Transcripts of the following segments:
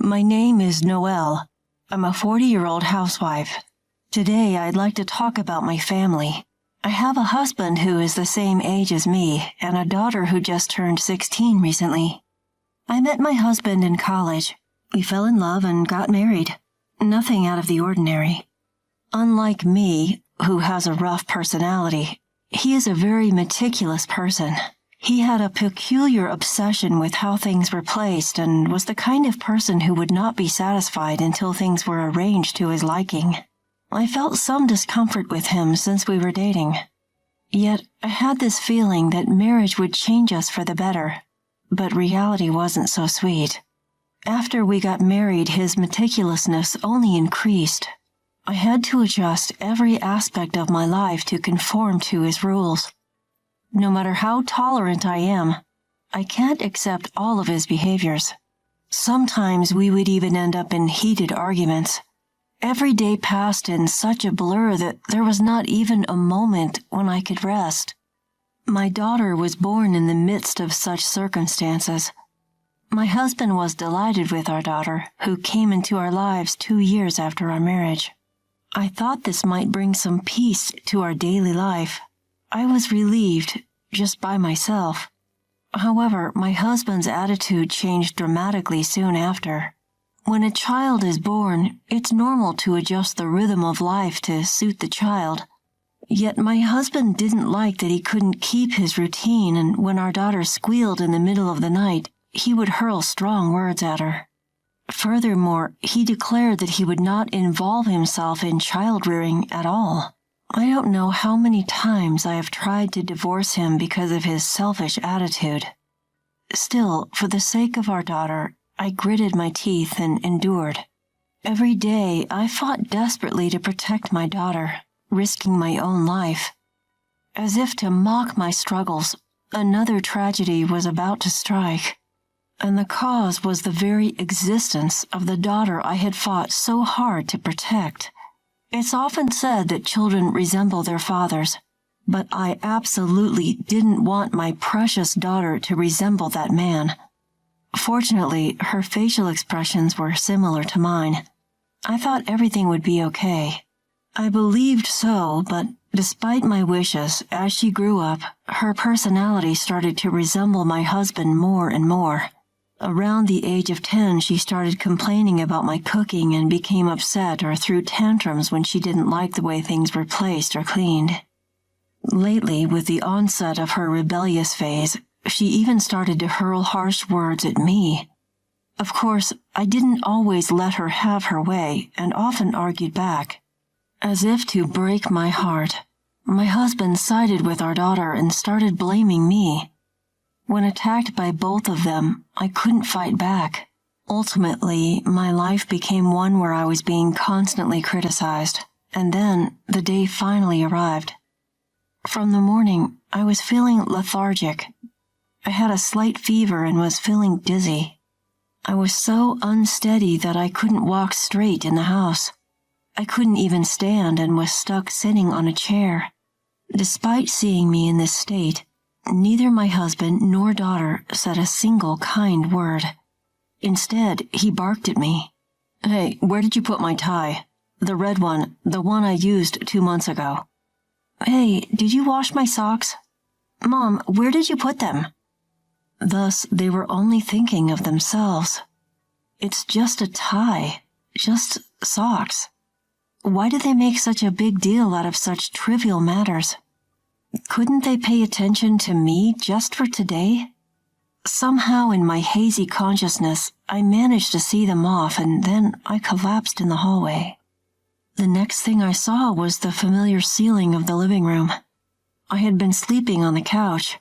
My name is Noelle. I'm a 40-year-old housewife. Today I'd like to talk about my family. I have a husband who is the same age as me and a daughter who just turned 16 recently. I met my husband in college. We fell in love and got married. Nothing out of the ordinary. Unlike me, who has a rough personality, he is a very meticulous person. He had a peculiar obsession with how things were placed and was the kind of person who would not be satisfied until things were arranged to his liking. I felt some discomfort with him since we were dating. Yet I had this feeling that marriage would change us for the better, but reality wasn't so sweet. After we got married, his meticulousness only increased. I had to adjust every aspect of my life to conform to his rules. No matter how tolerant I am, I can't accept all of his behaviors. Sometimes we would even end up in heated arguments. Every day passed in such a blur that there was not even a moment when I could rest. My daughter was born in the midst of such circumstances. My husband was delighted with our daughter, who came into our lives 2 years after our marriage. I thought this might bring some peace to our daily life. I was relieved, just by myself. However, my husband's attitude changed dramatically soon after. When a child is born, it's normal to adjust the rhythm of life to suit the child. Yet my husband didn't like that he couldn't keep his routine, and when our daughter squealed in the middle of the night, he would hurl strong words at her. Furthermore, he declared that he would not involve himself in child-rearing at all. I don't know how many times I have tried to divorce him because of his selfish attitude. Still, for the sake of our daughter, I gritted my teeth and endured. Every day, I fought desperately to protect my daughter, risking my own life. As if to mock my struggles, another tragedy was about to strike. And the cause was the very existence of the daughter I had fought so hard to protect. It's often said that children resemble their fathers, but I absolutely didn't want my precious daughter to resemble that man. Fortunately, her facial expressions were similar to mine. I thought everything would be okay. I believed so, but despite my wishes, as she grew up, her personality started to resemble my husband more and more. Around the age of 10, she started complaining about my cooking and became upset or threw tantrums when she didn't like the way things were placed or cleaned. Lately, with the onset of her rebellious phase, she even started to hurl harsh words at me. Of course, I didn't always let her have her way and often argued back. As if to break my heart, my husband sided with our daughter and started blaming me. When attacked by both of them, I couldn't fight back. Ultimately, my life became one where I was being constantly criticized, and then the day finally arrived. From the morning, I was feeling lethargic. I had a slight fever and was feeling dizzy. I was so unsteady that I couldn't walk straight in the house. I couldn't even stand and was stuck sitting on a chair. Despite seeing me in this state, neither my husband nor daughter said a single kind word. Instead, he barked at me. "Hey, where did you put my tie? The red one, the one I used 2 months ago." "Hey, did you wash my socks?" "Mom, where did you put them?" Thus, they were only thinking of themselves. It's just a tie, just socks. Why do they make such a big deal out of such trivial matters? Couldn't they pay attention to me just for today? Somehow in my hazy consciousness, I managed to see them off, and then I collapsed in the hallway. The next thing I saw was the familiar ceiling of the living room. I had been sleeping on the couch.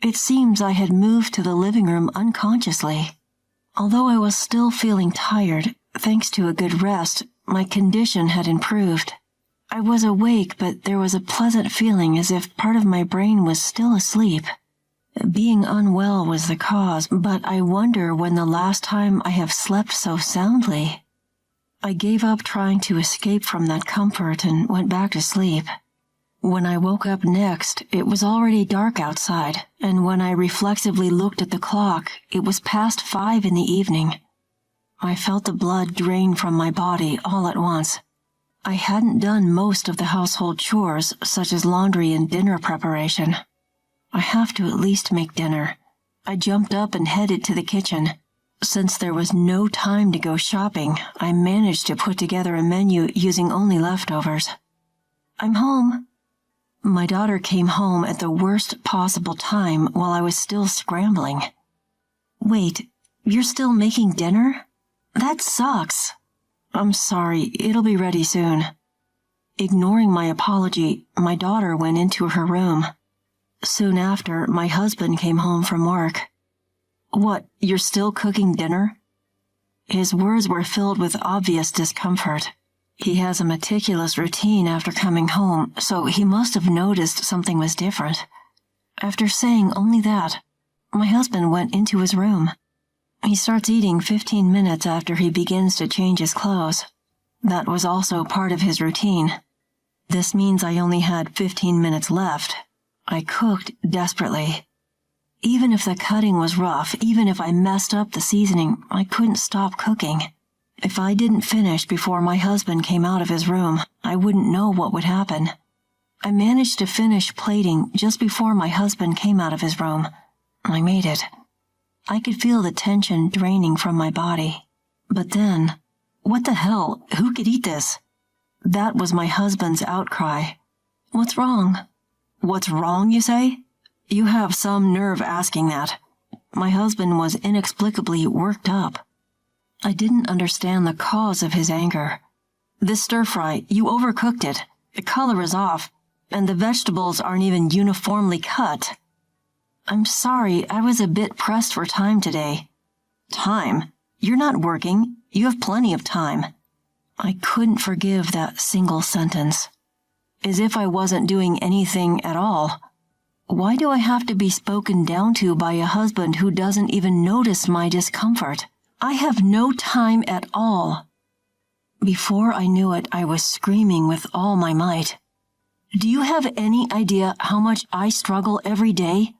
It seems I had moved to the living room unconsciously. Although I was still feeling tired, thanks to a good rest, my condition had improved. I was awake, but there was a pleasant feeling as if part of my brain was still asleep. Being unwell was the cause, but I wonder when the last time I have slept so soundly. I gave up trying to escape from that comfort and went back to sleep. When I woke up next, it was already dark outside, and when I reflexively looked at the clock, it was past 5 in the evening. I felt the blood drain from my body all at once. I hadn't done most of the household chores, such as laundry and dinner preparation. I have to at least make dinner. I jumped up and headed to the kitchen. Since there was no time to go shopping, I managed to put together a menu using only leftovers. "I'm home." My daughter came home at the worst possible time while I was still scrambling. "Wait, you're still making dinner? That sucks." "I'm sorry, it'll be ready soon." Ignoring my apology, my daughter went into her room. Soon after, my husband came home from work. "What, you're still cooking dinner?" His words were filled with obvious discomfort. He has a meticulous routine after coming home, so he must have noticed something was different. After saying only that, my husband went into his room. He starts eating 15 minutes after he begins to change his clothes. That was also part of his routine. This means I only had 15 minutes left. I cooked desperately. Even if the cutting was rough, even if I messed up the seasoning, I couldn't stop cooking. If I didn't finish before my husband came out of his room, I wouldn't know what would happen. I managed to finish plating just before my husband came out of his room. I made it. I could feel the tension draining from my body. But then, what the hell? Who could eat this? That was my husband's outcry. "What's wrong?" "What's wrong, you say? You have some nerve asking that." My husband was inexplicably worked up. I didn't understand the cause of his anger. "This stir-fry, you overcooked it. The color is off, and the vegetables aren't even uniformly cut." "I'm sorry, I was a bit pressed for time today." "Time? You're not working. You have plenty of time." I couldn't forgive that single sentence. As if I wasn't doing anything at all. Why do I have to be spoken down to by a husband who doesn't even notice my discomfort? I have no time at all. Before I knew it, I was screaming with all my might. Do you have any idea how much I struggle every day?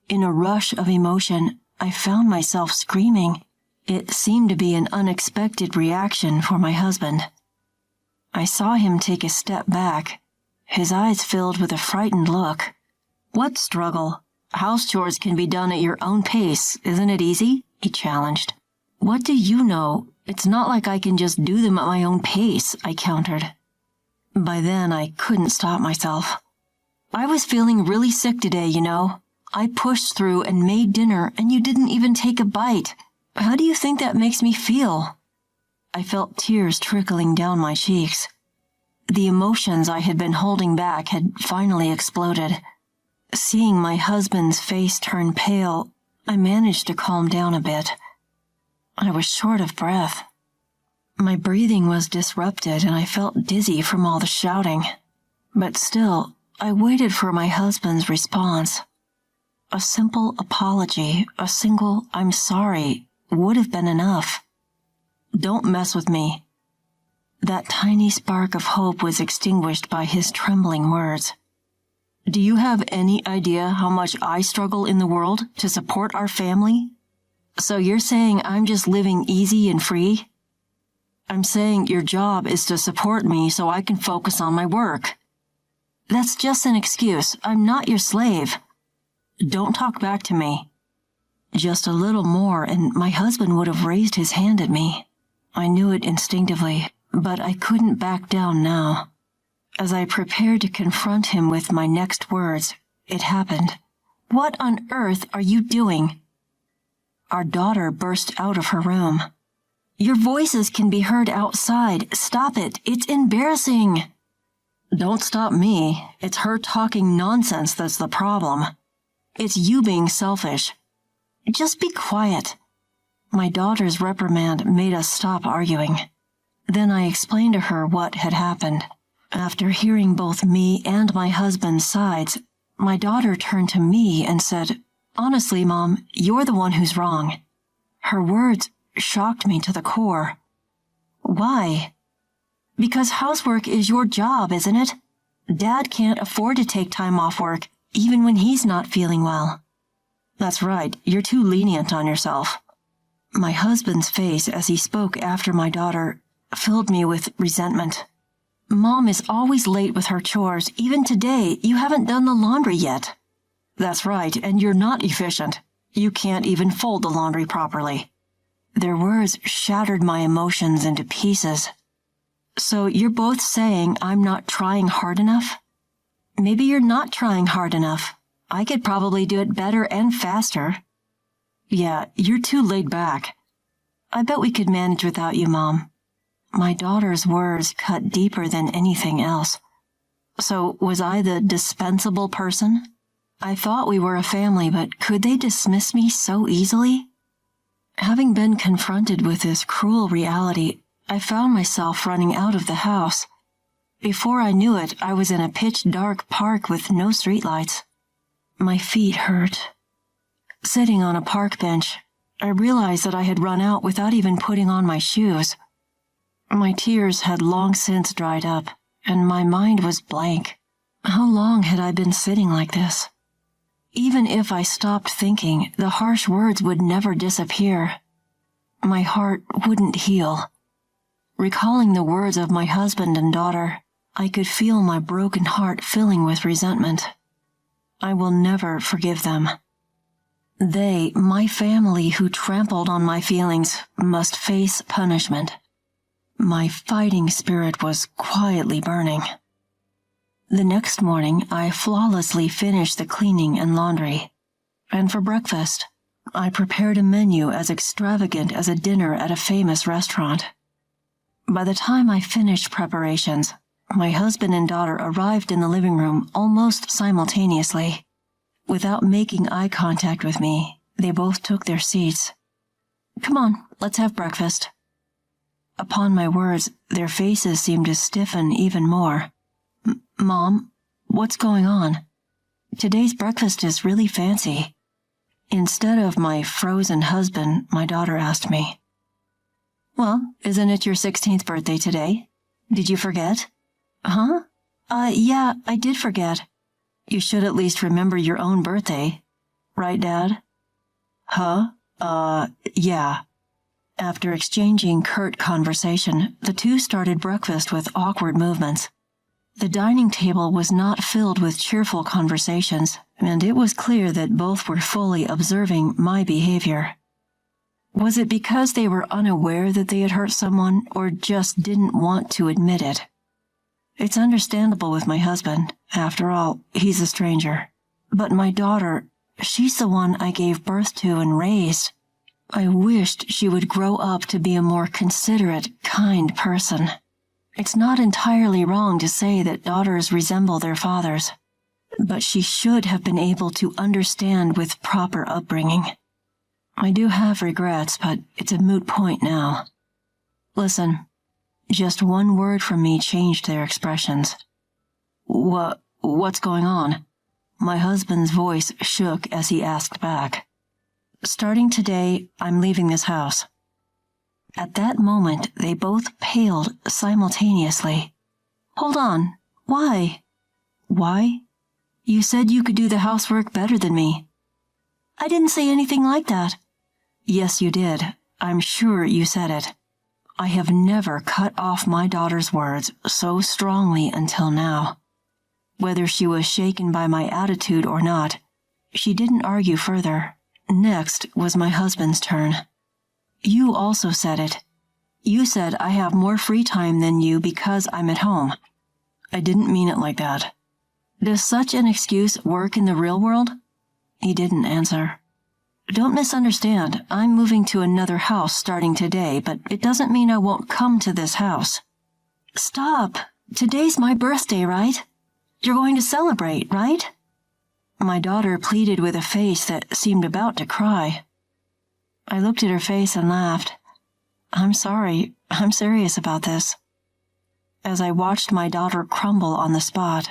In a rush of emotion, I found myself screaming. It seemed to be an unexpected reaction for my husband. I saw him take a step back, his eyes filled with a frightened look. "What struggle? House chores can be done at your own pace, isn't it easy?" he challenged. "What do you know? It's not like I can just do them at my own pace," I countered. By then, I couldn't stop myself. "I was feeling really sick today, you know. I pushed through and made dinner, and you didn't even take a bite. How do you think that makes me feel?" I felt tears trickling down my cheeks. The emotions I had been holding back had finally exploded. Seeing my husband's face turn pale, I managed to calm down a bit. I was short of breath. My breathing was disrupted and I felt dizzy from all the shouting. But still, I waited for my husband's response. A simple apology, a single "I'm sorry," would have been enough. "Don't mess with me." That tiny spark of hope was extinguished by his trembling words. "Do you have any idea how much I struggle in the world to support our family? So you're saying I'm just living easy and free? I'm saying your job is to support me so I can focus on my work. That's just an excuse. I'm not your slave. Don't talk back to me." Just a little more and my husband would have raised his hand at me. I knew it instinctively, but I couldn't back down now. As I prepared to confront him with my next words, it happened. "What on earth are you doing?" Our daughter burst out of her room. "Your voices can be heard outside. Stop it. It's embarrassing." "Don't stop me. It's her talking nonsense that's the problem. It's you being selfish." "Just be quiet." My daughter's reprimand made us stop arguing. Then I explained to her what had happened. After hearing both me and my husband's sides, my daughter turned to me and said, "Honestly, Mom, you're the one who's wrong." Her words shocked me to the core. "Why?" "Because housework is your job, isn't it? Dad can't afford to take time off work, even when he's not feeling well." "That's right, you're too lenient on yourself." My husband's face as he spoke after my daughter filled me with resentment. Mom is always late with her chores. Even today, you haven't done the laundry yet. That's right, and you're not efficient. You can't even fold the laundry properly. Their words shattered my emotions into pieces. So you're both saying I'm not trying hard enough? Maybe you're not trying hard enough. I could probably do it better and faster. Yeah, you're too laid back. I bet we could manage without you, Mom. My daughter's words cut deeper than anything else. So was I the dispensable person? I thought we were a family, but could they dismiss me so easily? Having been confronted with this cruel reality, I found myself running out of the house. Before I knew it, I was in a pitch-dark park with no streetlights. My feet hurt. Sitting on a park bench, I realized that I had run out without even putting on my shoes. My tears had long since dried up, and my mind was blank. How long had I been sitting like this? Even if I stopped thinking, the harsh words would never disappear. My heart wouldn't heal. Recalling the words of my husband and daughter, I could feel my broken heart filling with resentment. I will never forgive them. They, my family who trampled on my feelings, must face punishment. My fighting spirit was quietly burning. The next morning, I flawlessly finished the cleaning and laundry. And for breakfast, I prepared a menu as extravagant as a dinner at a famous restaurant. By the time I finished preparations, my husband and daughter arrived in the living room almost simultaneously. Without making eye contact with me, they both took their seats. Come on, let's have breakfast. Upon my words, their faces seemed to stiffen even more. Mom, what's going on? Today's breakfast is really fancy. Instead of my frozen husband, my daughter asked me. Well, isn't it your 16th birthday today? Did you forget? Huh? Yeah, I did forget. You should at least remember your own birthday. Right, Dad? Huh? Yeah. After exchanging curt conversation, the two started breakfast with awkward movements. The dining table was not filled with cheerful conversations, and it was clear that both were fully observing my behavior. Was it because they were unaware that they had hurt someone, or just didn't want to admit it? It's understandable with my husband. After all, he's a stranger. But my daughter, she's the one I gave birth to and raised. I wished she would grow up to be a more considerate, kind person. It's not entirely wrong to say that daughters resemble their fathers, but she should have been able to understand with proper upbringing. I do have regrets, but it's a moot point now. Listen, just one word from me changed their expressions. What's going on? My husband's voice shook as he asked back. Starting today, I'm leaving this house. At that moment, they both paled simultaneously. Hold on. Why? Why? You said you could do the housework better than me. I didn't say anything like that. Yes, you did. I'm sure you said it. I have never cut off my daughter's words so strongly until now. Whether she was shaken by my attitude or not, she didn't argue further. Next was my husband's turn. You also said it. You said I have more free time than you because I'm at home. I didn't mean it like that. Does such an excuse work in the real world? He didn't answer. Don't misunderstand. I'm moving to another house starting today, but it doesn't mean I won't come to this house. Stop. Today's my birthday, right? You're going to celebrate, right? My daughter pleaded with a face that seemed about to cry. I looked at her face and laughed. I'm sorry. I'm serious about this. As I watched my daughter crumble on the spot,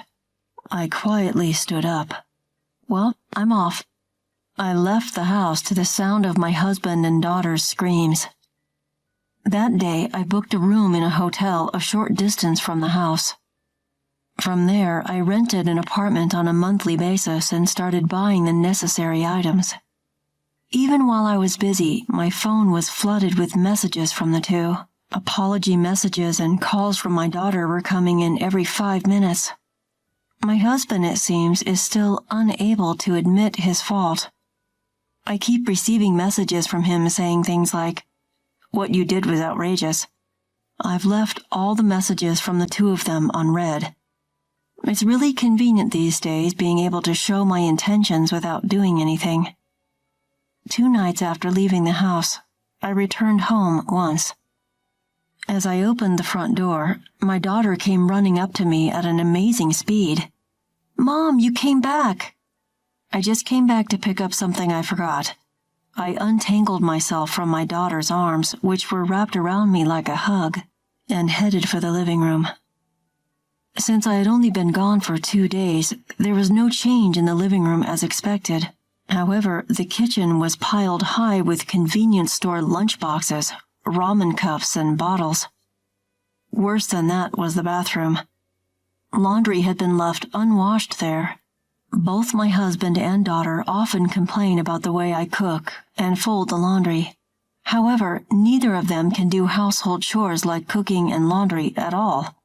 I quietly stood up. Well, I'm off. I left the house to the sound of my husband and daughter's screams. That day, I booked a room in a hotel a short distance from the house. From there, I rented an apartment on a monthly basis and started buying the necessary items. Even while I was busy, my phone was flooded with messages from the two. Apology messages and calls from my daughter were coming in every 5 minutes. My husband, it seems, is still unable to admit his fault. I keep receiving messages from him saying things like, "What you did was outrageous." I've left all the messages from the two of them unread. It's really convenient these days being able to show my intentions without doing anything. 2 nights after leaving the house, I returned home once. As I opened the front door, my daughter came running up to me at an amazing speed. "Mom, you came back!" "I just came back to pick up something I forgot." I untangled myself from my daughter's arms, which were wrapped around me like a hug, and headed for the living room. Since I had only been gone for 2 days, there was no change in the living room as expected. However, the kitchen was piled high with convenience store lunchboxes, ramen cups, and bottles. Worse than that was the bathroom. Laundry had been left unwashed there. Both my husband and daughter often complain about the way I cook and fold the laundry. However, neither of them can do household chores like cooking and laundry at all.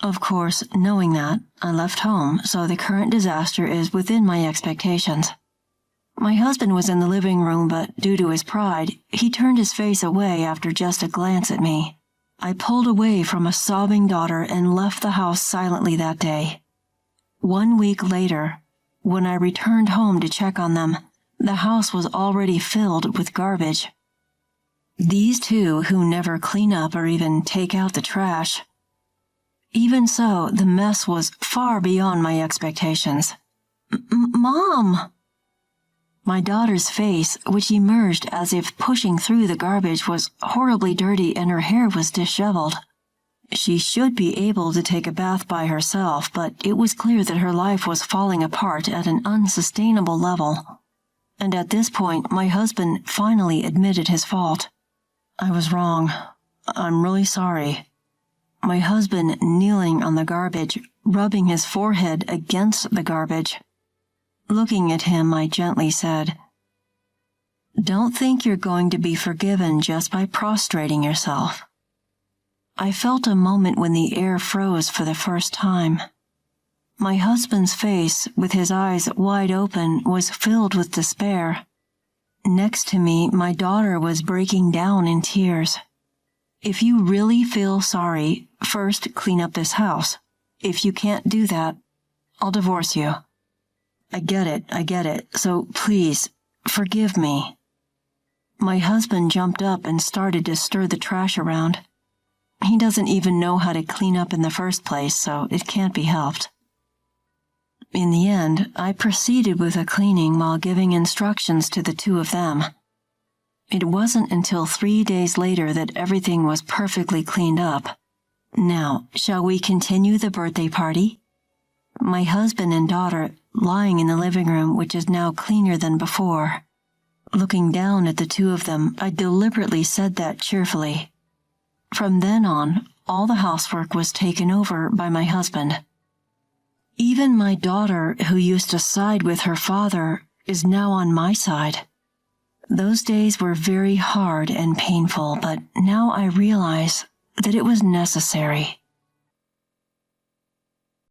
Of course, knowing that, I left home, so the current disaster is within my expectations. My husband was in the living room, but due to his pride, he turned his face away after just a glance at me. I pulled away from a sobbing daughter and left the house silently that day. 1 week later, when I returned home to check on them, the house was already filled with garbage. These two who never clean up or even take out the trash. Even so, the mess was far beyond my expectations. "Mom!" My daughter's face, which emerged as if pushing through the garbage, was horribly dirty and her hair was disheveled. She should be able to take a bath by herself, but it was clear that her life was falling apart at an unsustainable level. And at this point, my husband finally admitted his fault. "I was wrong. I'm really sorry." My husband kneeling on the garbage, rubbing his forehead against the garbage. Looking at him, I gently said, "Don't think you're going to be forgiven just by prostrating yourself." I felt a moment when the air froze for the first time. My husband's face, with his eyes wide open, was filled with despair. Next to me, my daughter was breaking down in tears. "If you really feel sorry, first clean up this house. If you can't do that, I'll divorce you." I get it, so please, forgive me." My husband jumped up and started to stir the trash around. He doesn't even know how to clean up in the first place, so it can't be helped. In the end, I proceeded with the cleaning while giving instructions to the two of them. It wasn't until 3 days later that everything was perfectly cleaned up. Now, shall we continue the birthday party? My husband and daughter lying in the living room, which is now cleaner than before. Looking down at the two of them, I deliberately said that cheerfully. From then on, all the housework was taken over by my husband. Even my daughter, who used to side with her father, is now on my side. Those days were very hard and painful, but now I realize that it was necessary.